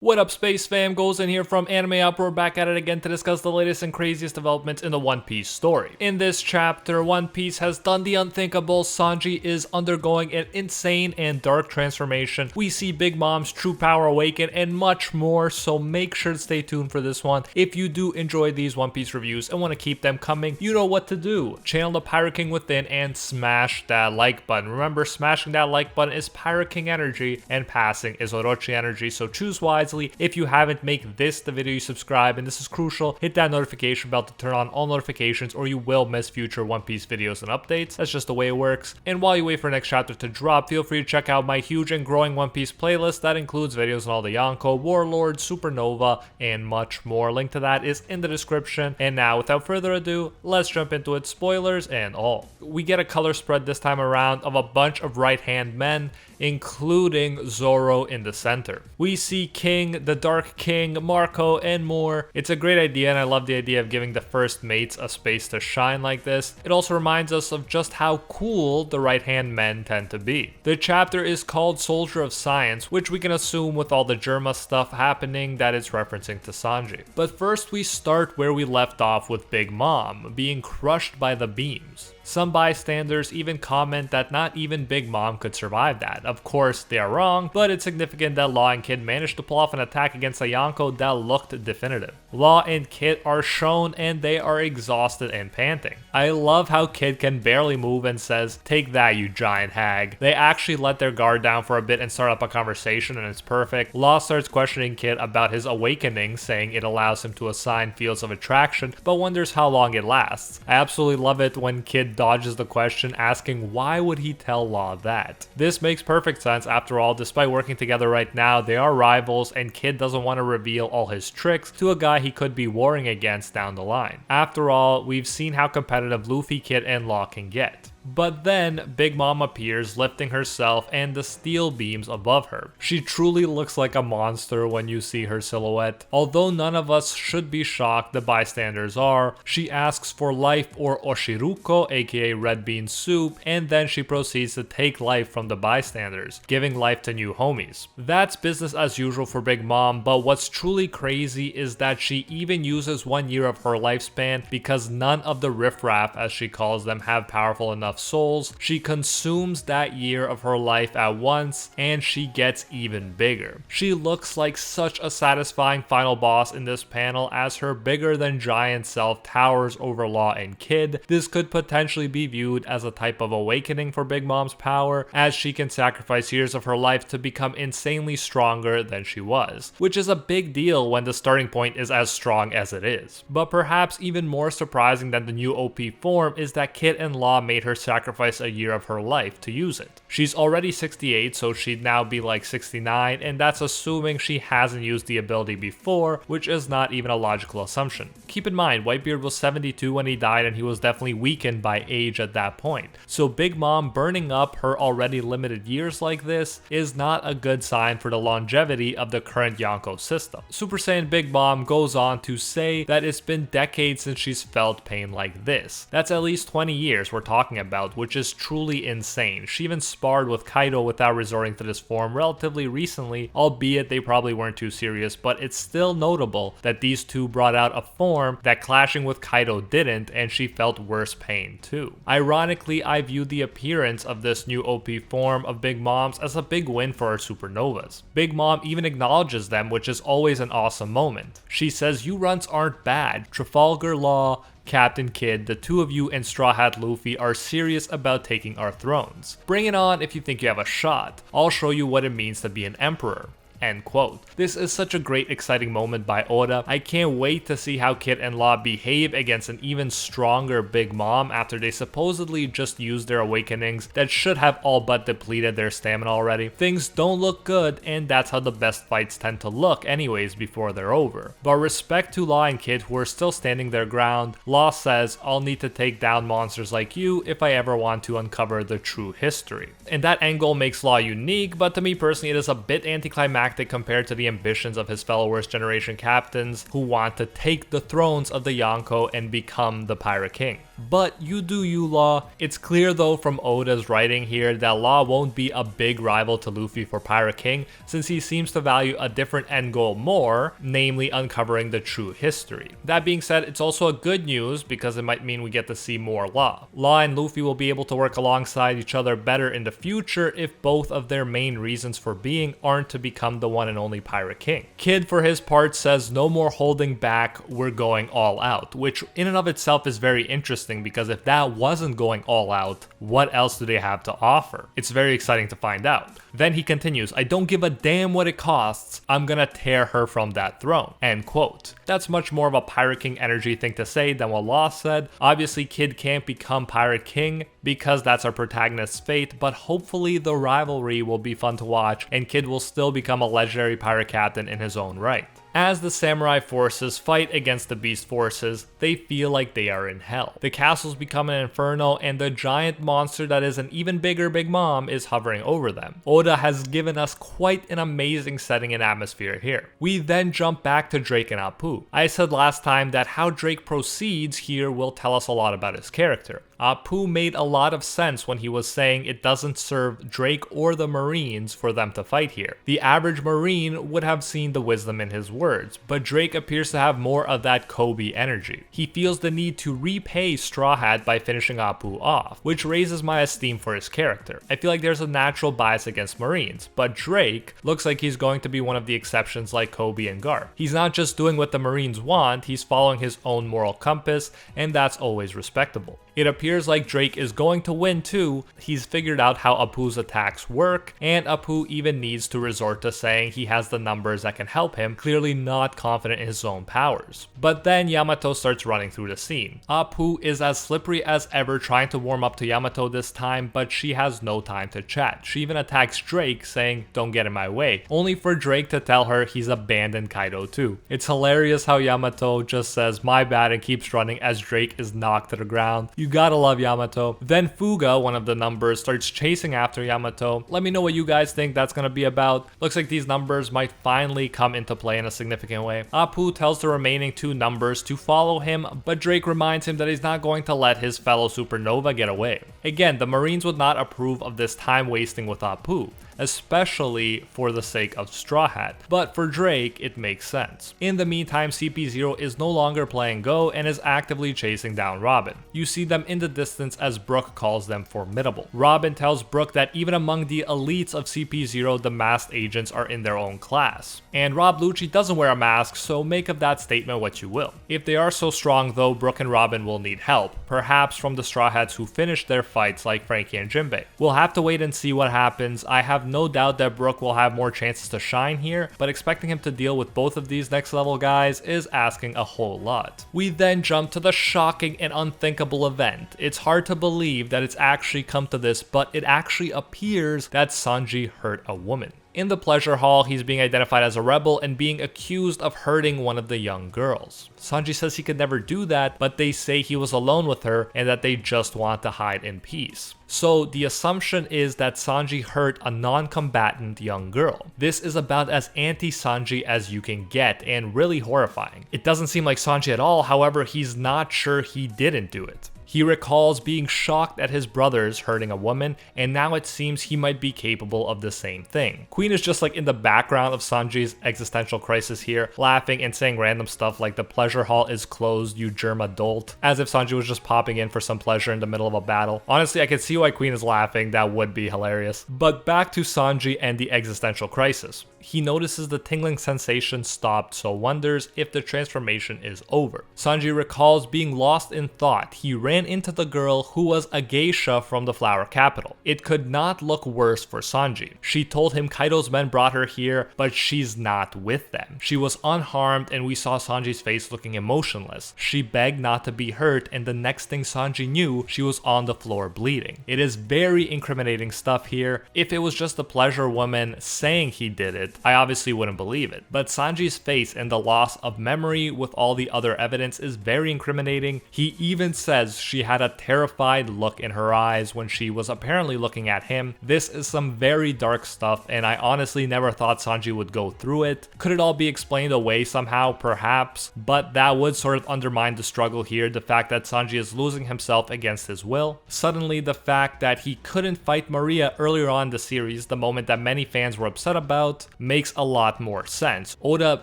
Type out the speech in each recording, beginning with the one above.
What up, Space Fam? Goes in here from Anime Appu. We're back at it again to discuss the latest and craziest developments in the One Piece story. In this chapter, One Piece has done the unthinkable. Sanji is undergoing an insane and dark transformation. We see Big Mom's true power awaken and much more, so make sure to stay tuned for this one. If you do enjoy these One Piece reviews and want to keep them coming, you know what to do. Channel the Pirate King within and smash that like button. Remember, smashing that like button is Pirate King energy and passing is Orochi energy, so choose wisely. If you haven't, make this the video you subscribe, and this is crucial. Hit that notification bell to turn on all notifications or you will miss future One Piece videos and updates. That's just the way it works. And while you wait for the next chapter to drop, feel free to check out my huge and growing One Piece playlist that includes videos on all the Yonko, Warlord, Supernova, and much more. Link to that is in the description. And now, without further ado, let's jump into it, spoilers and all. We get a color spread this time around of a bunch of right-hand men, including Zoro in the center. We see King, the Dark King, Marco, and more. It's a great idea, and I love the idea of giving the first mates a space to shine like this. It also reminds us of just how cool the right-hand men tend to be. The chapter is called Soldier of Science, which we can assume with all the Germa stuff happening that it's referencing to Sanji. But first we start where we left off with Big Mom being crushed by the beams. Some bystanders even comment that not even Big Mom could survive that. Of course, they are wrong, but it's significant that Law and Kid managed to pull off an attack against a Yonko that looked definitive. Law and Kid are shown and they are exhausted and panting. I love how Kid can barely move and says, "Take that, you giant hag." They actually let their guard down for a bit and start up a conversation, and it's perfect. Law starts questioning Kid about his awakening, saying it allows him to assign fields of attraction, but wonders how long it lasts. I absolutely love it when Kid dodges the question, asking why would he tell Law that. This makes perfect sense. After all, despite working together right now, they are rivals, and Kid doesn't want to reveal all his tricks to a guy he could be warring against down the line. After all, we've seen how competitive Luffy, Kid, and Law can get. But then, Big Mom appears, lifting herself and the steel beams above her. She truly looks like a monster when you see her silhouette. Although none of us should be shocked, the bystanders are. She asks for life or Oshiruko, aka red bean soup, and then she proceeds to take life from the bystanders, giving life to new homies. That's business as usual for Big Mom, but what's truly crazy is that she even uses 1 year of her lifespan because none of the riffraff, as she calls them, have powerful enough souls. She consumes that year of her life at once, and she gets even bigger. She looks like such a satisfying final boss in this panel as her bigger than giant self towers over Law and Kid. This could potentially be viewed as a type of awakening for Big Mom's power, as she can sacrifice years of her life to become insanely stronger than she was, which is a big deal when the starting point is as strong as it is. But perhaps even more surprising than the new OP form is that Kid and Law made her sacrifice a year of her life to use it. She's already 68, so she'd now be like 69, and that's assuming she hasn't used the ability before, which is not even a logical assumption. Keep in mind, Whitebeard was 72 when he died, and he was definitely weakened by age at that point. So Big Mom burning up her already limited years like this is not a good sign for the longevity of the current Yonko system. Super Saiyan Big Mom goes on to say that it's been decades since she's felt pain like this. That's at least 20 years we're talking about, which is truly insane. She even sparred with Kaido without resorting to this form relatively recently, albeit they probably weren't too serious, but it's still notable that these two brought out a form that clashing with Kaido didn't, and she felt worse pain too. Ironically, I view the appearance of this new OP form of Big Mom's as a big win for our supernovas. Big Mom even acknowledges them, which is always an awesome moment. She says, "You runts aren't bad. Trafalgar Law, Captain Kid, the two of you and Straw Hat Luffy are serious about taking our thrones. Bring it on if you think you have a shot. I'll show you what it means to be an emperor." End quote. This is such a great, exciting moment by Oda. I can't wait to see how Kid and Law behave against an even stronger Big Mom after they supposedly just used their awakenings that should have all but depleted their stamina already. Things don't look good, and that's how the best fights tend to look anyways before they're over. But respect to Law and Kid, who are still standing their ground. Law says, "I'll need to take down monsters like you if I ever want to uncover the true history." And that angle makes Law unique, but to me personally it is a bit anticlimactic compared to the ambitions of his fellow worst generation captains who want to take the thrones of the Yonko and become the Pirate King. But you do you, Law. It's clear though from Oda's writing here that Law won't be a big rival to Luffy for Pirate King, since he seems to value a different end goal more, namely uncovering the true history. That being said, it's also a good news because it might mean we get to see more Law. Law and Luffy will be able to work alongside each other better in the future if both of their main reasons for being aren't to become the one and only Pirate King. Kid, for his part, says no more holding back, we're going all out, which in and of itself is very interesting because if that wasn't going all out, what else do they have to offer? It's very exciting to find out. Then he continues, I don't give a damn what it costs, I'm gonna tear her from that throne, end quote. That's much more of a Pirate King energy thing to say than what Law said. Obviously Kid can't become Pirate King because that's our protagonist's fate, but hopefully the rivalry will be fun to watch and Kid will still become a legendary pirate captain in his own right. As the samurai forces fight against the beast forces, they feel like they are in hell. The castles become an inferno and the giant monster that is an even bigger Big Mom is hovering over them. Oda has given us quite an amazing setting and atmosphere here. We then jump back to Drake and Appu. I said last time that how Drake proceeds here will tell us a lot about his character. Appu made a lot of sense when he was saying it doesn't serve Drake or the Marines for them to fight here. The average Marine would have seen the wisdom in his words, but Drake appears to have more of that Kobe energy. He feels the need to repay Straw Hat by finishing Appu off, which raises my esteem for his character. I feel like there's a natural bias against Marines, but Drake looks like he's going to be one of the exceptions like Kobe and Garp. He's not just doing what the Marines want, he's following his own moral compass, and that's always respectable. It appears like Drake is going to win too. He's figured out how Appu's attacks work, and Appu even needs to resort to saying he has the numbers that can help him, clearly not confident in his own powers. But then Yamato starts running through the scene. Appu is as slippery as ever trying to warm up to Yamato this time, but she has no time to chat. She even attacks Drake saying, don't get in my way, only for Drake to tell her he's abandoned Kaido too. It's hilarious how Yamato just says my bad and keeps running as Drake is knocked to the ground. You gotta love Yamato. Then Fuga, one of the numbers, starts chasing after Yamato. Let me know what you guys think that's gonna be about. Looks like these numbers might finally come into play in a significant way. Appu tells the remaining two numbers to follow him, but Drake reminds him that he's not going to let his fellow supernova get away. Again, the Marines would not approve of this time wasting with Appu, especially for the sake of Straw Hat, but for Drake it makes sense. In the meantime, CP0 is no longer playing Go and is actively chasing down Robin. You see them in the distance as Brook calls them formidable. Robin tells Brook that even among the elites of CP0, the masked agents are in their own class. And Rob Lucci doesn't wear a mask, so make of that statement what you will. If they are so strong though, Brook and Robin will need help, perhaps from the Straw Hats who finished their fights like Frankie and Jinbei. We'll have to wait and see what happens. I have no doubt that Brook will have more chances to shine here, but expecting him to deal with both of these next level guys is asking a whole lot. We then jump to the shocking and unthinkable event. It's hard to believe that it's actually come to this, but it actually appears that Sanji hurt a woman. In the pleasure hall, he's being identified as a rebel and being accused of hurting one of the young girls. Sanji says he could never do that, but they say he was alone with her and that they just want to hide in peace. So the assumption is that Sanji hurt a non-combatant young girl. This is about as anti-Sanji as you can get and really horrifying. It doesn't seem like Sanji at all, however, he's not sure he didn't do it. He recalls being shocked at his brothers hurting a woman, and now it seems he might be capable of the same thing. Queen is just like in the background of Sanji's existential crisis here, laughing and saying random stuff like the pleasure hall is closed, you germ adult, as if Sanji was just popping in for some pleasure in the middle of a battle. Honestly, I can see why Queen is laughing, that would be hilarious. But back to Sanji and the existential crisis. He notices the tingling sensation stopped, so wonders if the transformation is over. Sanji recalls being lost in thought. He ran into the girl who was a geisha from the flower capital. It could not look worse for Sanji. She told him Kaido's men brought her here, but she's not with them. She was unharmed and we saw Sanji's face looking emotionless. She begged not to be hurt, and the next thing Sanji knew, she was on the floor bleeding. It is very incriminating stuff here. If it was just the pleasure woman saying he did it, I obviously wouldn't believe it. But Sanji's face and the loss of memory with all the other evidence is very incriminating. He even says She had a terrified look in her eyes when she was apparently looking at him. This is some very dark stuff, and I honestly never thought Sanji would go through it. Could it all be explained away somehow? Perhaps, but that would sort of undermine the struggle here, the fact that Sanji is losing himself against his will. Suddenly, the fact that he couldn't fight Maria earlier on in the series, the moment that many fans were upset about, makes a lot more sense. Oda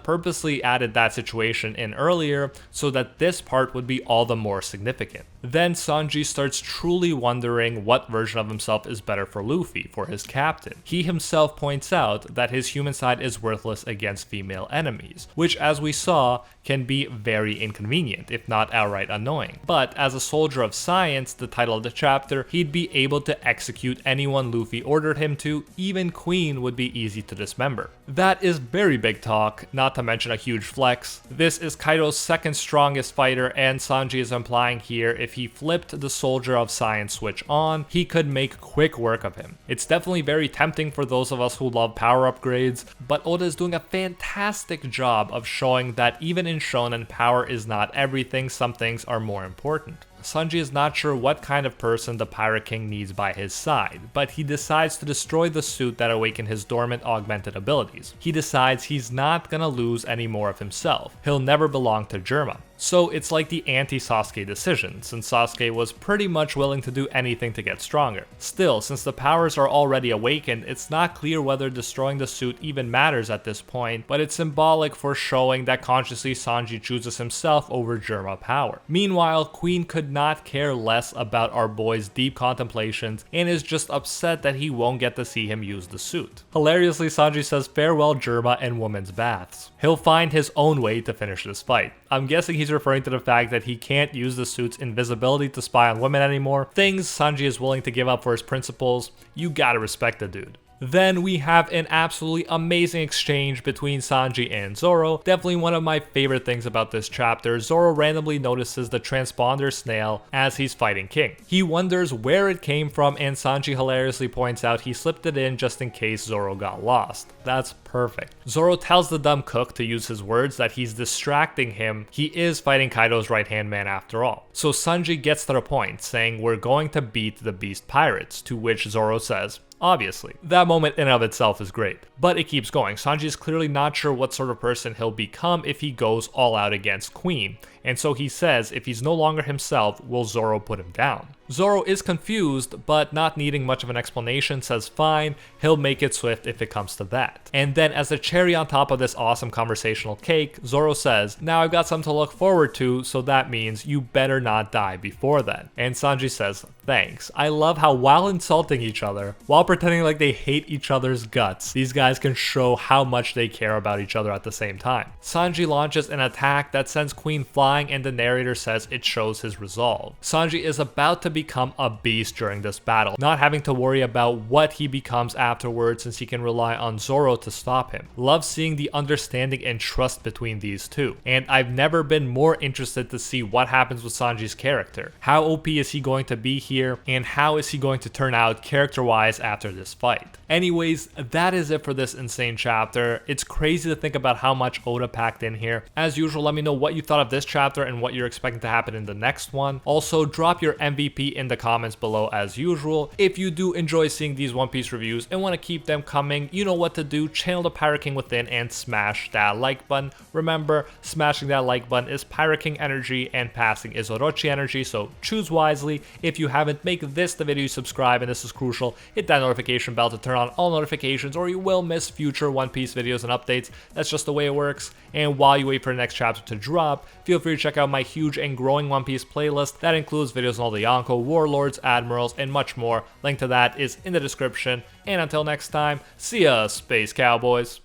purposely added that situation in earlier so that this part would be all the more significant. Then Sanji starts truly wondering what version of himself is better for Luffy, for his captain. He himself points out that his human side is worthless against female enemies, which as we saw can be very inconvenient, if not outright annoying. But as a soldier of science, the title of the chapter, he'd be able to execute anyone Luffy ordered him to, even Queen would be easy to dismember. That is very big talk, not to mention a huge flex. This is Kaido's second strongest fighter, and Sanji is implying here if he flipped the soldier of science switch on, he could make quick work of him. It's definitely very tempting for those of us who love power upgrades, but Oda is doing a fantastic job of showing that even in shonen, power is not everything, some things are more important. Sanji is not sure what kind of person the Pirate King needs by his side, but he decides to destroy the suit that awakened his dormant augmented abilities. He decides he's not gonna lose any more of himself. He'll never belong to Germa. So it's like the anti-Sasuke decision, since Sasuke was pretty much willing to do anything to get stronger. Still, since the powers are already awakened, it's not clear whether destroying the suit even matters at this point, but it's symbolic for showing that consciously Sanji chooses himself over Germa power. Meanwhile, Queen could not care less about our boy's deep contemplations and is just upset that he won't get to see him use the suit. Hilariously, Sanji says farewell Germa and women's baths. He'll find his own way to finish this fight. I'm guessing he's referring to the fact that he can't use the suit's invisibility to spy on women anymore, things Sanji is willing to give up for his principles. You gotta respect the dude. Then we have an absolutely amazing exchange between Sanji and Zoro. Definitely one of my favorite things about this chapter. Zoro randomly notices the transponder snail as he's fighting King. He wonders where it came from, and Sanji hilariously points out he slipped it in just in case Zoro got lost. That's perfect. Zoro tells the dumb cook, to use his words, that he's distracting him. He is fighting Kaido's right-hand man after all. So Sanji gets to the point, saying we're going to beat the Beast Pirates, to which Zoro says, obviously. That moment in and of itself is great. But it keeps going. Sanji is clearly not sure what sort of person he'll become if he goes all out against Queen, and so he says if he's no longer himself, will Zoro put him down? Zoro is confused, but not needing much of an explanation, says fine, he'll make it swift if it comes to that. And then as a cherry on top of this awesome conversational cake, Zoro says, now I've got something to look forward to, so that means you better not die before then. And Sanji says, thanks. I love how while insulting each other, while pretending like they hate each other's guts, these guys can show how much they care about each other at the same time. Sanji launches an attack that sends Queen flying, and the narrator says it shows his resolve. Sanji is about to become a beast during this battle, not having to worry about what he becomes afterwards since he can rely on Zoro to stop him. Love seeing the understanding and trust between these two, and I've never been more interested to see what happens with Sanji's character. How OP is he going to be here, and how is he going to turn out character-wise after this fight? Anyways, that is it for this insane chapter. It's crazy to think about how much Oda packed in here. As usual, let me know what you thought of this chapter and what you're expecting to happen in the next one. Also, drop your MVP in the comments below as usual. If you do enjoy seeing these One Piece reviews and want to keep them coming, you know what to do. Channel the Pirate King within and smash that like button. Remember, smashing that like button is Pirate King energy and passing is Orochi energy, so choose wisely. If you haven't, make this the video you subscribe, and this is crucial. Hit that notification bell to turn on all notifications or you will miss future One Piece videos and updates. That's just the way it works. And while you wait for the next chapter to drop, feel free to check out my huge and growing One Piece playlist that includes videos on all the Yonko, Warlords, Admirals, and much more. Link to that is in the description. And until next time, see ya, Space Cowboys.